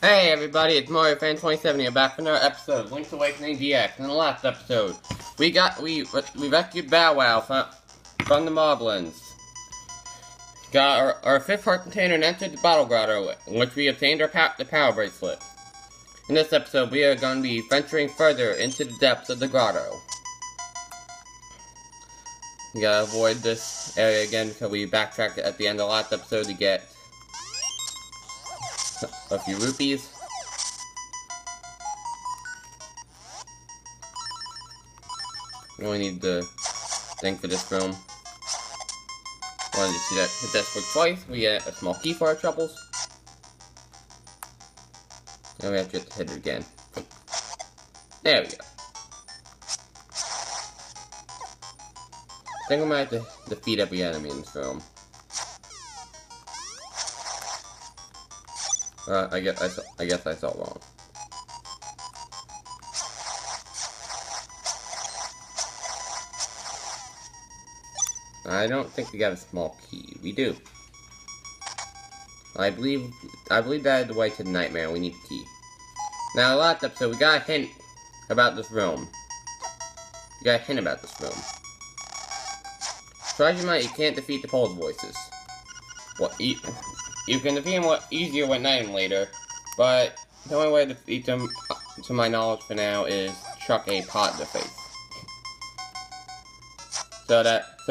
Hey everybody, it's Mario Fan 27 here, back for another episode of Link's Awakening DX. In the last episode, we rescued BowWow from the Moblins. Got our fifth heart container and entered the Bottle Grotto, in which we obtained the power bracelet. In this episode, we are going to be venturing further into the depths of the grotto. We gotta avoid this area again because we backtracked at the end of the last episode to get a few rupees. We only need the thing for this room. Wanted to see that hit that switch twice. We get a small key for our troubles. Then we have to hit it again. There we go. I think we might have to defeat every enemy in this room. I guess I saw wrong. I don't think we got a small key. We do. I believe that is the way to the nightmare. We need a key. Now, last episode, we got a hint about this room. Try as you might, you can't defeat the Pole's voices. You can defeat them easier one night and later, but the only way to defeat them, to my knowledge for now, is chuck a pot in the face. So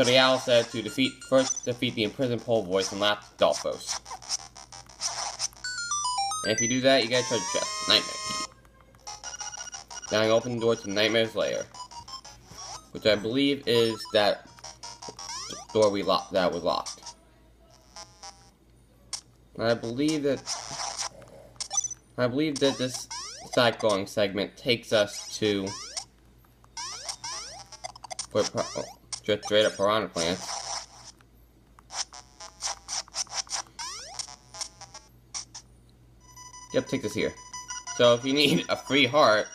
the owl said to first defeat the imprisoned pole voice and last Dolphos. And if you do that, you get a treasure chest, nightmare key. Now you open the door to the Nightmare's lair, which I believe is that door that was locked. I believe that this side-going segment takes us to just straight up piranha plants. Yep, take this here. So if you need a free heart,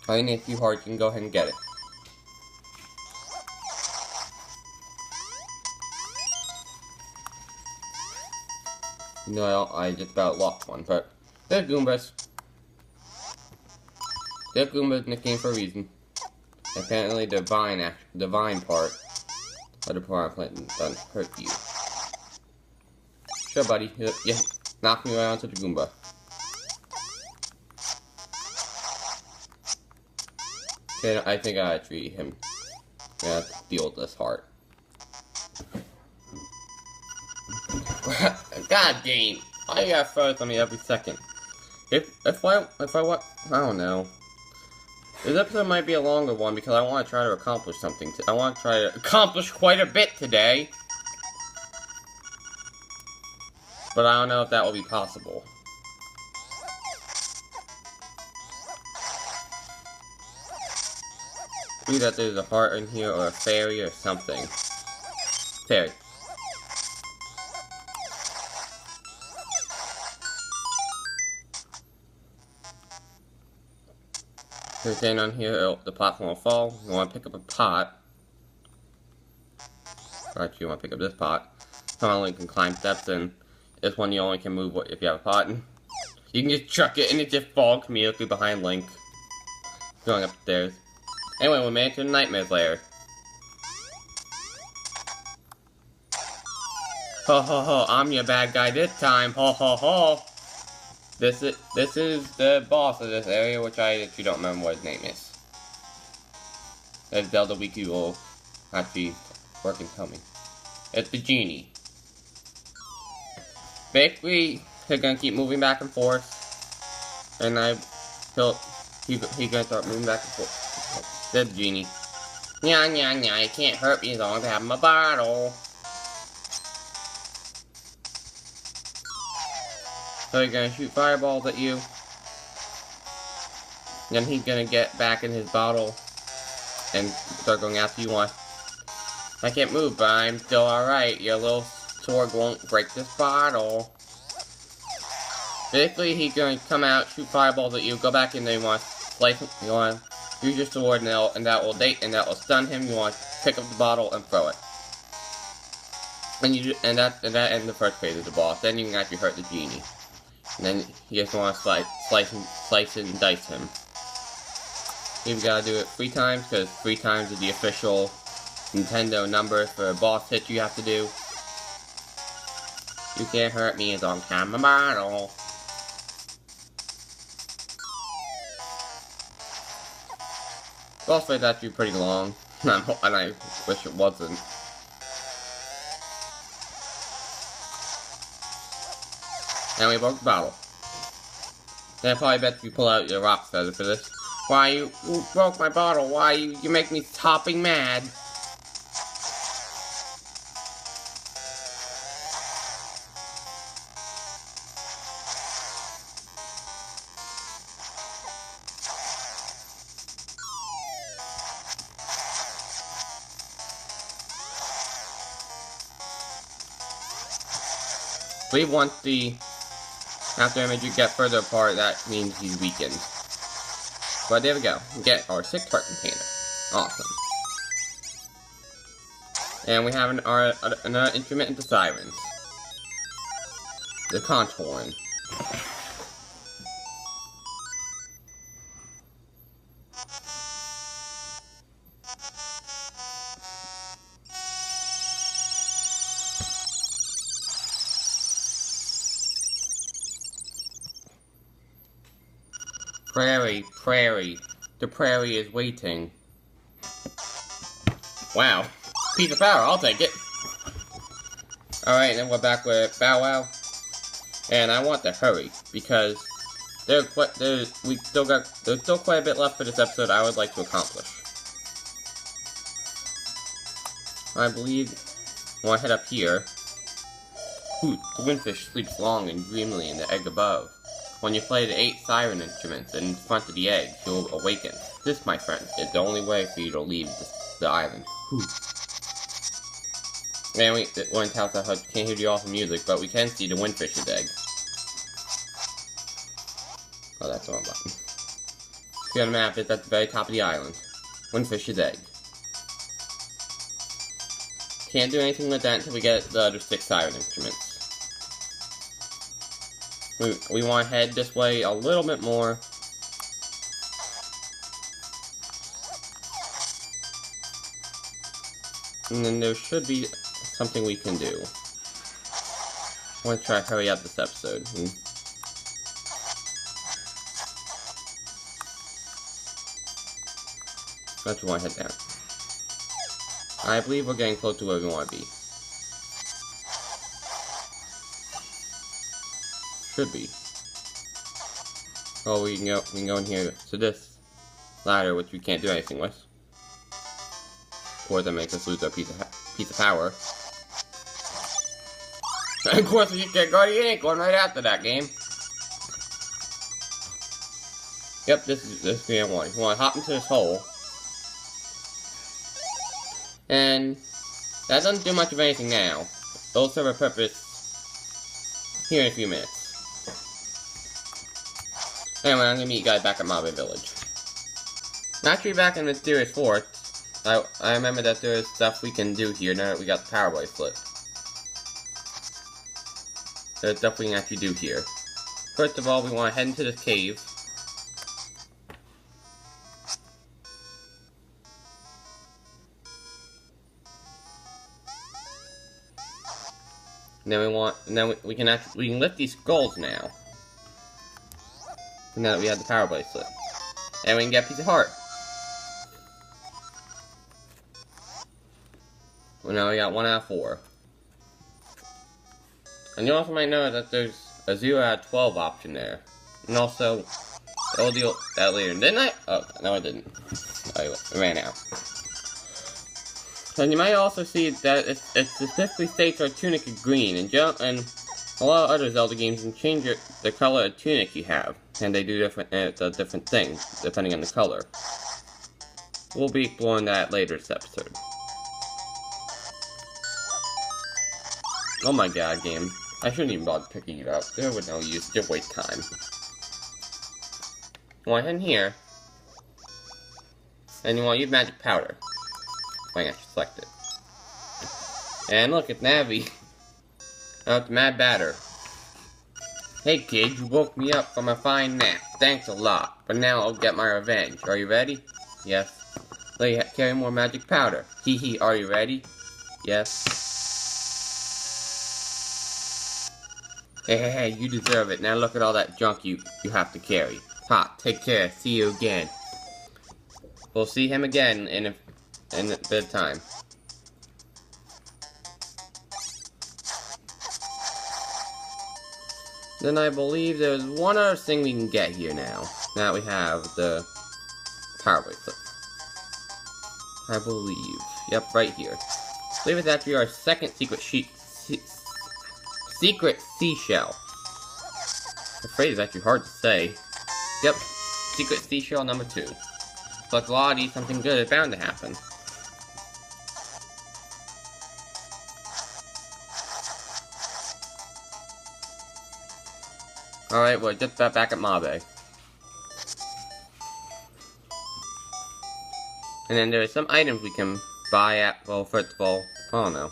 all you need a few hearts, you can go ahead and get it. No, I just about lost one, but they're Goombas. They're Goombas nicknamed for a reason. Apparently, the vine part of the piranha plant doesn't hurt you. Sure, buddy. Yeah, knock me right onto the Goomba. Okay, I think I treat him. I have to deal with this heart. God dang! Why you gotta throw it on me every second? If I don't know. This episode might be a longer one because I want to try to accomplish something. I want to try to accomplish quite a bit today. But I don't know if that will be possible. Maybe that there's a heart in here or a fairy or something. Fairy. If you stand on here, the platform will fall. You want to pick up a pot. Or actually, you want to pick up this pot. Someone can climb steps, and this one you only can move if you have a pot. You can just chuck it, and it just falls immediately behind Link. Going upstairs. Anyway, we made it to the Nightmare's lair. Ho ho ho, I'm your bad guy this time. Ho ho ho. This is the boss of this area, which I actually don't remember what his name is. As Zelda Wiki will actually work and tell me. It's the genie. Basically, he's gonna keep moving back and forth, and he's gonna start moving back and forth. The genie. Nya nya nya, it can't hurt me as long as I have my bottle. So he's gonna shoot fireballs at you. Then he's gonna get back in his bottle and start going after you. I can't move, but I'm still alright. Your little sword won't break this bottle. Basically, he's gonna come out, shoot fireballs at you, go back in there, you want to slice him, you want to use your sword, and that will stun him. You want to pick up the bottle and throw it. And that ends the first phase of the boss. Then you can actually hurt the genie. And then you just want to slice and dice him. You've got to do it 3 times, because 3 times is the official Nintendo number for a boss hit you have to do. You can't hurt me, it's on camera model. Boss fight's actually pretty long, and I wish it wasn't. And we broke the bottle. Then I probably bet you pull out your rock feather for this. Why you broke my bottle? Why you make me hopping mad? We want the after image you get further apart, that means he's weakened. But there we go. We get our 6th heart container. Awesome. And we have another instrument into sirens. The conch horn. Prairie. The prairie is waiting. Wow. Piece of power, I'll take it. Alright, then we're back with BowWow. And I want to hurry, because there's still quite a bit left for this episode I would like to accomplish. I believe when I head up here, the windfish sleeps long and dreamily in the egg above. When you play the 8 siren instruments in front of the egg, you'll awaken. This, my friend, is the only way for you to leave the island. And we went out the hut. Can't hear the awesome music, but we can see the windfish's egg. Oh, that's the wrong button. See on the map, it's at the very top of the island. Windfish's egg. Can't do anything with that until we get the other 6 siren instruments. We want to head this way a little bit more. And then there should be something we can do. I want to try to hurry up this episode. That's where I want to head down. I believe we're getting close to where we want to be. Should be. Oh, we can go in here to this ladder, which we can't do anything with. Of course, that makes us lose our piece of power. And of course, you can't go to the acorn right after that game. Yep, this is game 1. You want to hop into this hole, and that doesn't do much of anything now. It'll serve a purpose here in a few minutes. Anyway, I'm gonna meet you guys back at Mabe Village. Actually, back in Mysterious Fort, I remember that there is stuff we can do here now that we got the power bracelet. There's stuff we can actually do here. First of all, we want to head into this cave. And then we can lift these skulls now. Now that we have the power bracelet. And we can get a piece of heart. Well, now we got 1 out of 4. And you also might know that there's a 0 out of 12 option there. And also, I'll deal with that later. Didn't I? Oh, no I didn't. I ran out. And you might also see that it specifically states our tunic is green. And a lot of other Zelda games can change the color of tunic you have. And they do different things, depending on the color. We'll be exploring that later this episode. Oh my god, game. I shouldn't even bother picking it up. There was no use, just waste time. You want to head in here. And you want to use magic powder. I actually select it. And look, it's Navi. It's Mad Batter. Hey kid, you woke me up from a fine nap. Thanks a lot. But now I'll get my revenge. Are you ready? Yes. Let you carry more magic powder. Hee hee, are you ready? Yes. Hey, you deserve it. Now look at all that junk you have to carry. Ha, take care. See you again. We'll see him again in a bit of time. Then I believe there's one other thing we can get here now. Now we have the power bracelet. I believe. Yep, right here. I believe it's actually our second secret secret seashell. I'm afraid it's actually hard to say. Yep, secret seashell number 2. Plus a lot of these, something good is bound to happen. Alright, we're just about back at Mabe. And then there are some items we can buy at, well, first of all, I don't know.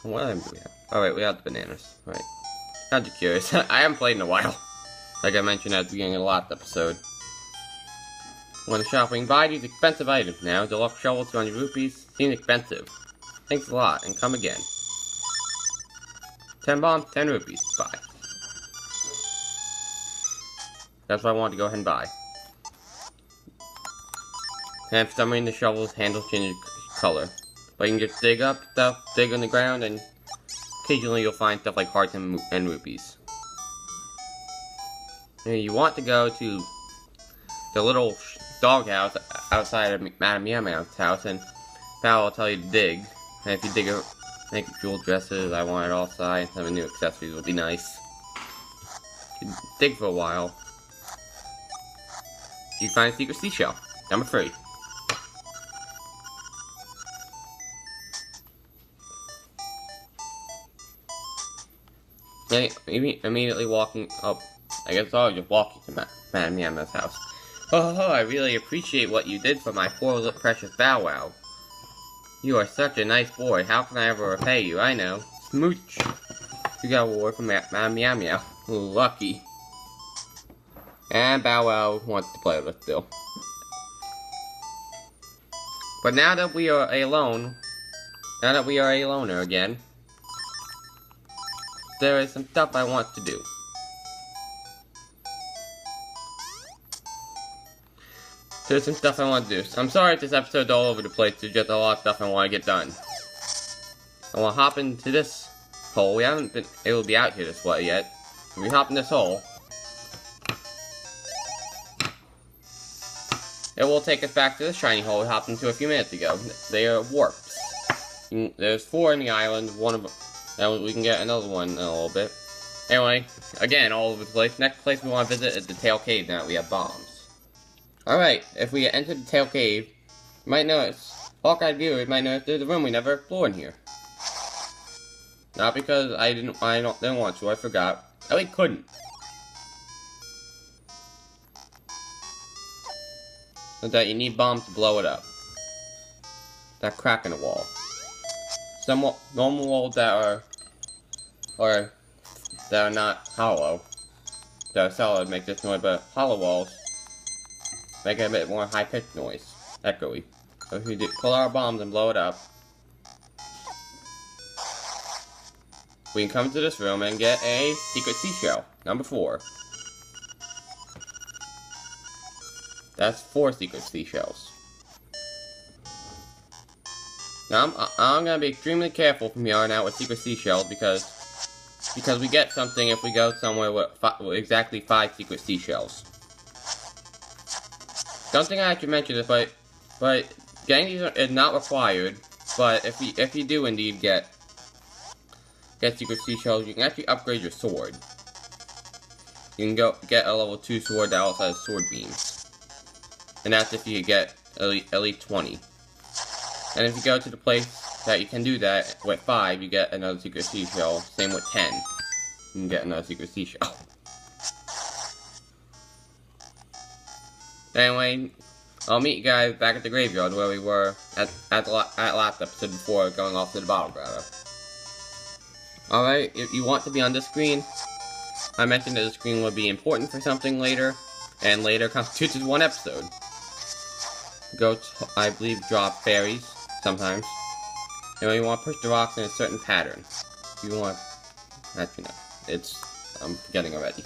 What item do we have? Alright, we have the bananas. Alright. Kind of curious. I haven't played in a while. Like I mentioned at the beginning of the last episode. When shopping, buy these expensive items now. Deluxe shovel, 200 rupees. Seems expensive. Thanks a lot, and come again. 10 bombs, 10 rupees. Bye. That's what I wanted to go ahead and buy. And for some reason the shovel's handle changes color. But you can just dig up stuff, dig on the ground, and occasionally you'll find stuff like hearts and rupees. And you want to go to the little doghouse outside of Madame Meow Meow's house, and Pal will tell you to dig. And if you dig a make jewel dresses, I want it all sides, having new accessories would be nice. You dig for a while. You find a secret seashell. Number 3. Immediately walking up. I guess I was just walking to Madame Meow Meow's house. Oh, I really appreciate what you did for my poor precious BowWow. You are such a nice boy. How can I ever repay you? I know. Smooch. You got a reward from Madame Meow Meow. Lucky. And BowWow wants to play with us still. But now that we are alone, now that we are a loner again, there is some stuff I want to do. There's some stuff I want to do. I'm sorry if this episode's all over the place. There's just a lot of stuff I want to get done. I want to hop into this hole. We haven't been able to be out here this way yet. If we hop in this hole, it will take us back to the shiny hole we hopped into a few minutes ago. They are warps. There's 4 in the island. One of them, we can get another one in a little bit. Anyway, again, all over the place. Next place we want to visit is the Tail Cave. Now that we have bombs. Alright, if we enter the Tail Cave, you might notice, Hawkeye viewers might notice there's a room we never explored in here. Not because I didn't want to, I forgot. I really couldn't. So that you need bombs to blow it up. That crack in the wall. Some normal walls that are not hollow, that are solid, make this noise, but hollow walls make it a bit more high-pitched noise, echoey. So if we pull our bombs and blow it up, we can come to this room and get a secret seashell, number 4. That's 4 secret seashells. Now I'm gonna be extremely careful from here on out with secret seashells because we get something if we go somewhere with exactly 5 secret seashells. Don't think I have to mention this, but getting these is not required. But if you do indeed get secret seashells, you can actually upgrade your sword. You can go get a level 2 sword that also has sword beams, and that's if you get elite 20. And if you go to the place that you can do that with 5, you get another secret seashell. Same with 10, you can get another secret seashell. Anyway, I'll meet you guys back at the graveyard where we were at last episode before going off to the Bottle Grotto. Alright, if you want to be on the screen, I mentioned that the screen would be important for something later, and later constitutes as one episode. Goats, I believe, drop fairies, sometimes. And when you want to push the rocks in a certain pattern. You want... Actually, no. I'm forgetting already.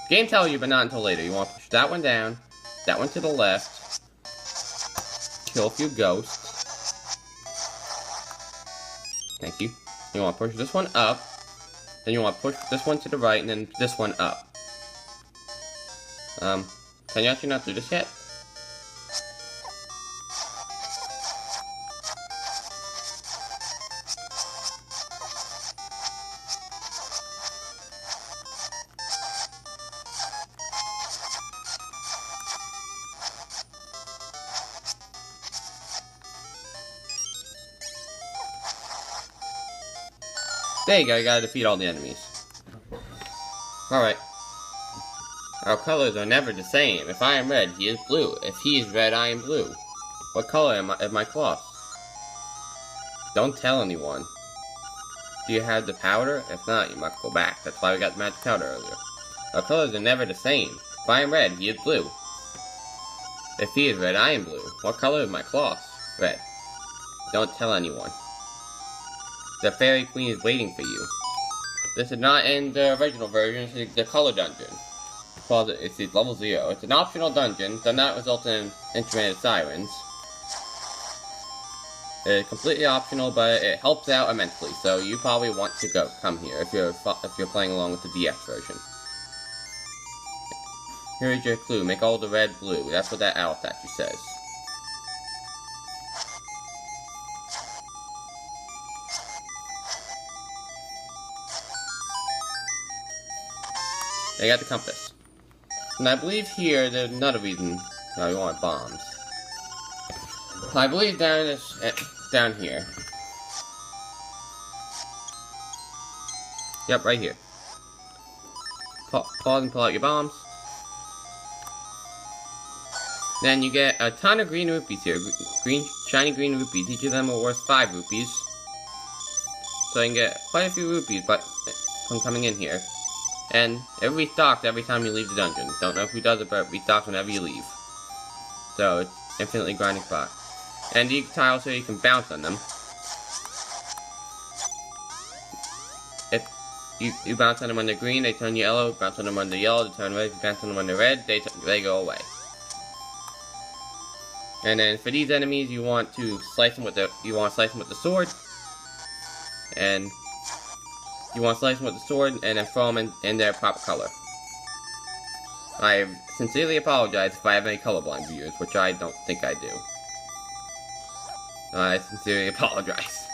Game tells you, but not until later. You want to push that one down, that one to the left, kill a few ghosts. Thank you. You want to push this one up, then you want to push this one to the right, and then this one up. Can you actually not do this yet? There you go, you gotta defeat all the enemies. Alright. Our colors are never the same. If I am red, he is blue. If he is red, I am blue. What color am my cloth? Don't tell anyone. Do you have the powder? If not, you must go back. That's why we got the magic powder earlier. Our colors are never the same. If I am red, he is blue. If he is red, I am blue. What color is my cloth? Red. Don't tell anyone. The Fairy Queen is waiting for you. This is not in the original version, it's the color dungeon. It's level 0. It's an optional dungeon, does not result in instrumented sirens. It's completely optional, but it helps out immensely, so you probably want to come here if you're playing along with the DX version. Here is your clue, make all the red blue. That's what that owl statue says. I got the compass. And I believe here, there's another reason we want bombs. I believe down here. Yep, right here. Pause and pull out your bombs. Then you get a ton of green rupees here. Shiny green rupees. Each of them are worth 5 rupees. So you can get quite a few rupees from coming in here. And it restocks every time you leave the dungeon. Don't know who does it, but it restocks whenever you leave. So it's infinitely grinding spot. And the tiles here, you can bounce on them. If you bounce on them when they're green, they turn yellow. Bounce on them when they're yellow, they turn red. If you bounce on them when they're red, they go away. And then for these enemies, you want to slice them with the sword. And you want to slice them with the sword and then throw them in their proper color. I sincerely apologize if I have any colorblind viewers, which I don't think I do. I sincerely apologize.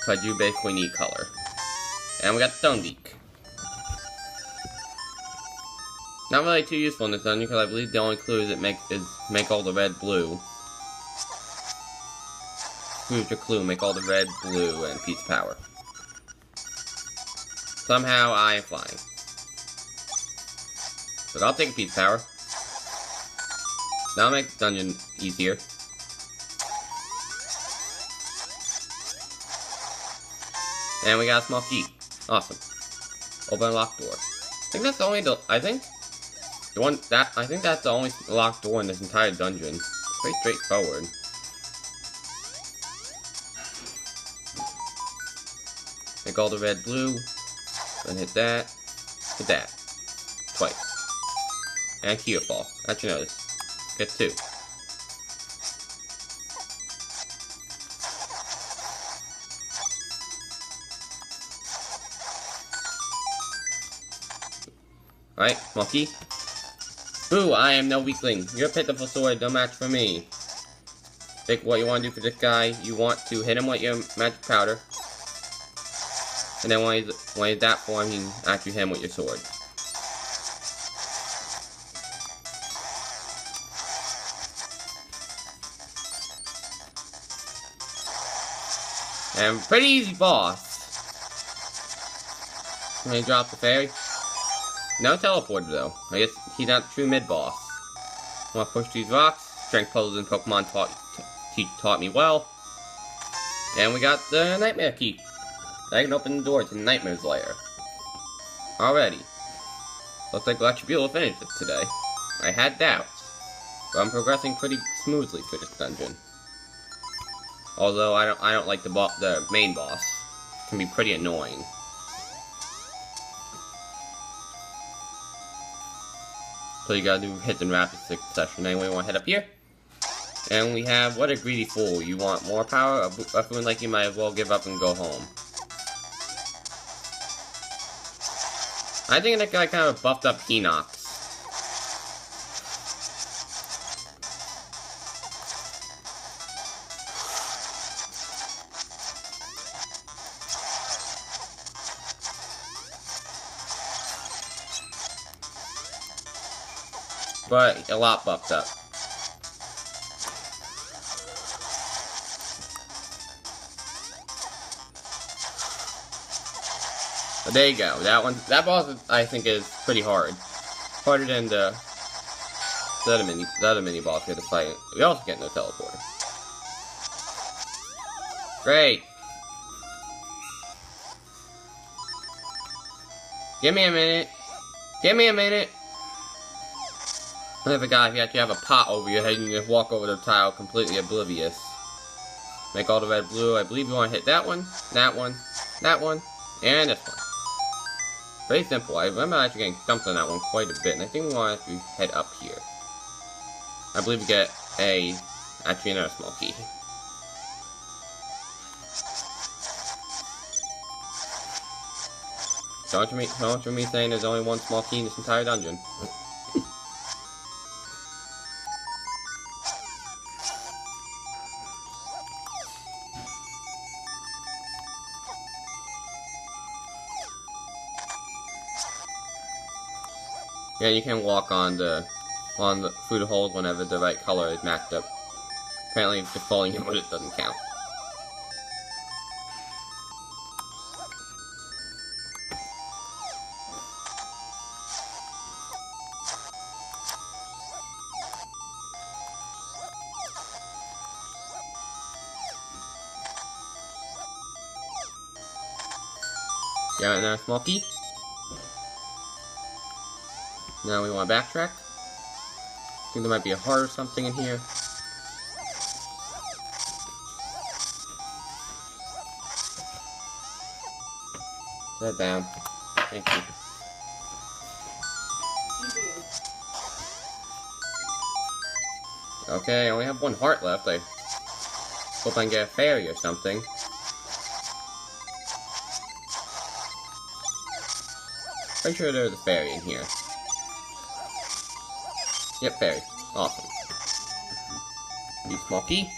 But you basically need color. And we got Stone Beak. Not really too useful in this dungeon because I believe the only clue is make all the red blue. Here's your clue, make all the red blue and piece of power. Somehow I am flying. But I'll take a piece of power. That'll make the dungeon easier. And we got a small key. Awesome. Open a locked door. I think that's the only I think that's the only locked door in this entire dungeon. Pretty straightforward. Make all the red blue. Then hit that. Hit that. Twice. And Kia fall. Actually no, get 2. Alright, monkey. Boo, I am no weakling. Your pitiful sword, no match for me. Think what you want to do for this guy. You want to hit him with your magic powder. And then when he's that form, you can actually hit him with your sword. And pretty easy boss. Let me drop the fairy. No teleporter though. I guess he's not the true mid-boss. I want to push these rocks. Strength puzzles in Pokemon taught me well. And we got the Nightmare Key. I can open the door to Nightmare's lair. Already. Looks like we'll actually be able to finish this today. I had doubts, but I'm progressing pretty smoothly for this dungeon. Although I don't like the main boss. It can be pretty annoying. So you gotta do hits in rapid succession. Anyway, we want to head up here. And we have, what a greedy fool. You want more power? A fool like you might as well give up and go home. I think that guy kind of buffed up Hinox. But a lot buffed up. But there you go. That boss I think is pretty hard. Harder than the other mini boss we had to fight. We also get no teleporter. Great. Give me a minute. Give me a minute. I forgot if you actually have a pot over your head and you just walk over the tile completely oblivious. Make all the red blue. I believe you want to hit that one, that one, that one, and this one. Very simple. I remember actually getting dumped on that one quite a bit, and I think we want to head up here. I believe we get actually another small key. Don't you me saying there's only one small key in this entire dungeon. Yeah, you can walk through the holes whenever the right color is matched up. Apparently, just falling in with it doesn't count. Got another small key. Now we want to backtrack. I think there might be a heart or something in here. Set that down. Thank you. Okay, I only have one heart left. I hope I can get a fairy or something. Pretty sure there's a fairy in here. Yep, fairy. Awesome. Use small key.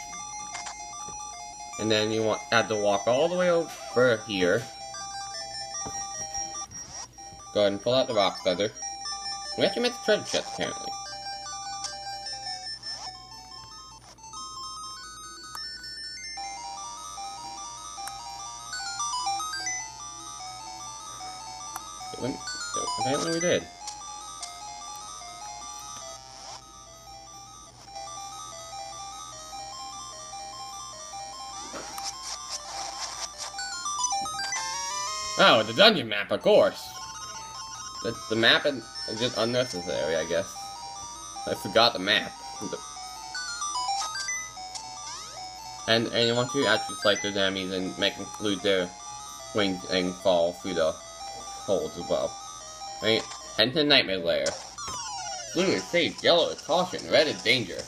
And then you have to walk all the way over here. Go ahead and pull out the rock feather. We actually made the treasure chest, apparently. Apparently we did. Oh, the dungeon map, of course. The map is just unnecessary, I guess. I forgot the map. And once you actually fight those enemies and make them lose their wings and fall through the holes as well. Right? Head to the Nightmare Lair. Blue is safe, yellow is caution, red is danger.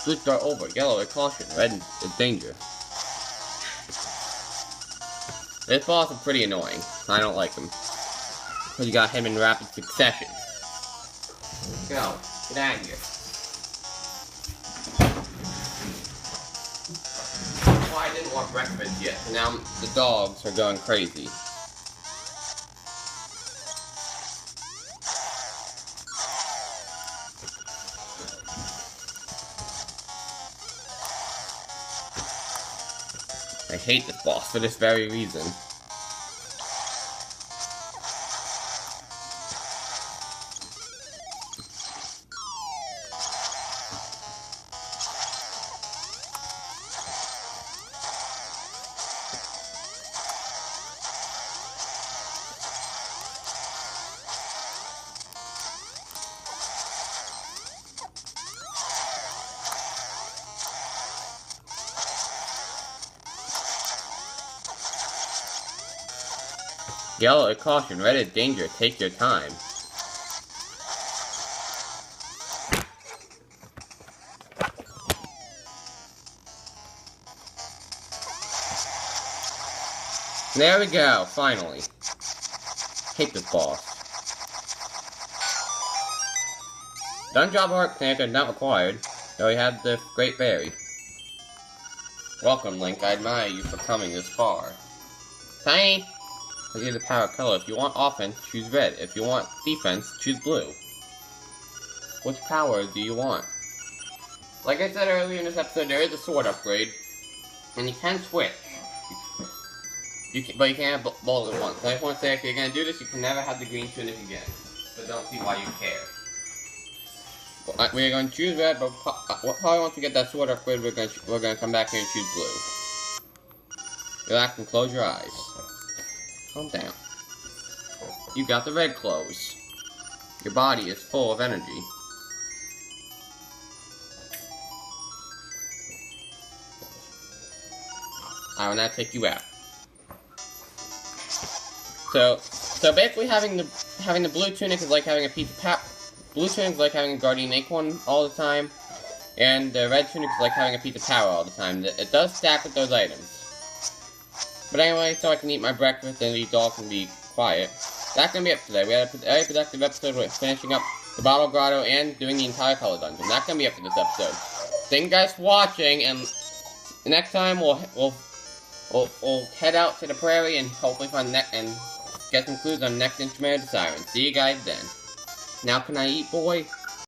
Blue start over, yellow is caution, red is danger. This boss is pretty annoying. I don't like him. Because you got him in rapid succession. Go. Get out of here. Well, I didn't want breakfast yet, so now the dogs are going crazy. I hate this boss for this very reason. Yellow is caution, red is danger, take your time. There we go, finally. Hate this boss. Don't drop heart connector, not required, though we have the Great Berry. Welcome, Link, I admire you for coming this far. Tiny! I'll give you the power color. If you want offense, choose red. If you want defense, choose blue. Which power do you want? Like I said earlier in this episode, there is a sword upgrade, and you can switch. But you can't have both at once. I just want to say, if you're going to do this, you can never have the green tunic again. So don't see why you care. We're going to choose red, but probably once we get that sword upgrade, we're going to come back here and choose blue. Relax and close your eyes. Calm down. You got the red clothes. Your body is full of energy. I will now take you out. So basically having the blue tunic is like having a piece of blue tunic is like having a guardian acorn all the time, and the red tunic is like having a piece of power all the time. It does stack with those items. But anyway, so I can eat my breakfast and these all can be quiet. That's gonna be it today. We had a very productive episode with finishing up the Bottle Grotto and doing the entire color dungeon. That's gonna be it for this episode. Thank you guys for watching, and next time we'll head out to the prairie and hopefully find and get some clues on the next instrument of the siren. See you guys then. Now can I eat, boy?